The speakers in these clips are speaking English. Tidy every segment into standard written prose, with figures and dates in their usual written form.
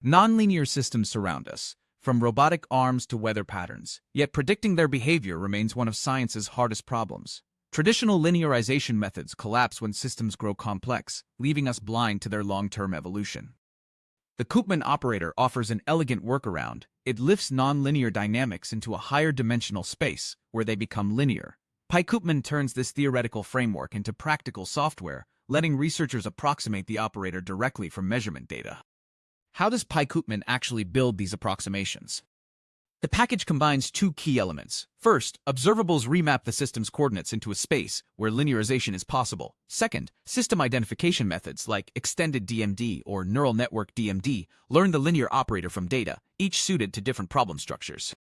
Nonlinear systems surround us, from robotic arms to weather patterns, yet predicting their behavior remains one of science's hardest problems. Traditional linearization methods collapse when systems grow complex, leaving us blind to their long-term evolution. The Koopman operator offers an elegant workaround. It lifts nonlinear dynamics into a higher dimensional space, where they become linear. PyKoopman turns this theoretical framework into practical software, letting researchers approximate the operator directly from measurement data. How does PyKoopman actually build these approximations? The package combines two key elements. First, observables remap the system's coordinates into a space where linearization is possible. Second, system identification methods like extended DMD or neural network DMD learn the linear operator from data, each suited to different problem structures.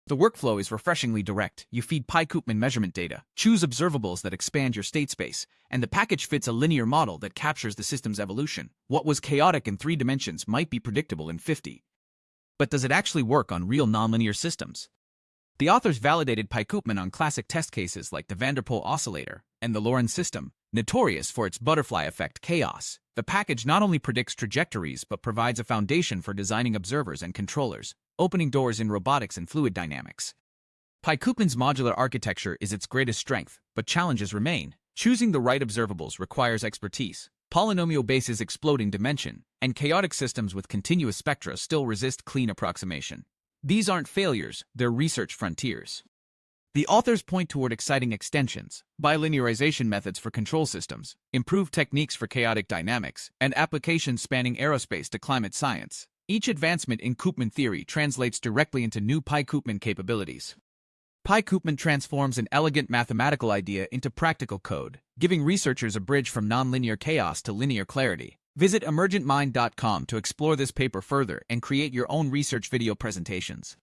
The workflow is refreshingly direct. You feed PyKoopman measurement data, choose observables that expand your state space, and the package fits a linear model that captures the system's evolution. What was chaotic in 3 dimensions might be predictable in 50. But does it actually work on real nonlinear systems? The authors validated PyKoopman on classic test cases like the van der Pol oscillator and the Lorentz system, notorious for its butterfly effect chaos. The package not only predicts trajectories but provides a foundation for designing observers and controllers, opening doors in robotics and fluid dynamics. PyKoopman's modular architecture is its greatest strength, but challenges remain. Choosing the right observables requires expertise. Polynomial bases explode in dimension, and chaotic systems with continuous spectra still resist clean approximation. These aren't failures, they're research frontiers. The authors point toward exciting extensions, bilinearization methods for control systems, improved techniques for chaotic dynamics, and applications spanning aerospace to climate science. Each advancement in Koopman theory translates directly into new PyKoopman capabilities. PyKoopman transforms an elegant mathematical idea into practical code, giving researchers a bridge from nonlinear chaos to linear clarity. Visit emergentmind.com to explore this paper further and create your own research video presentations.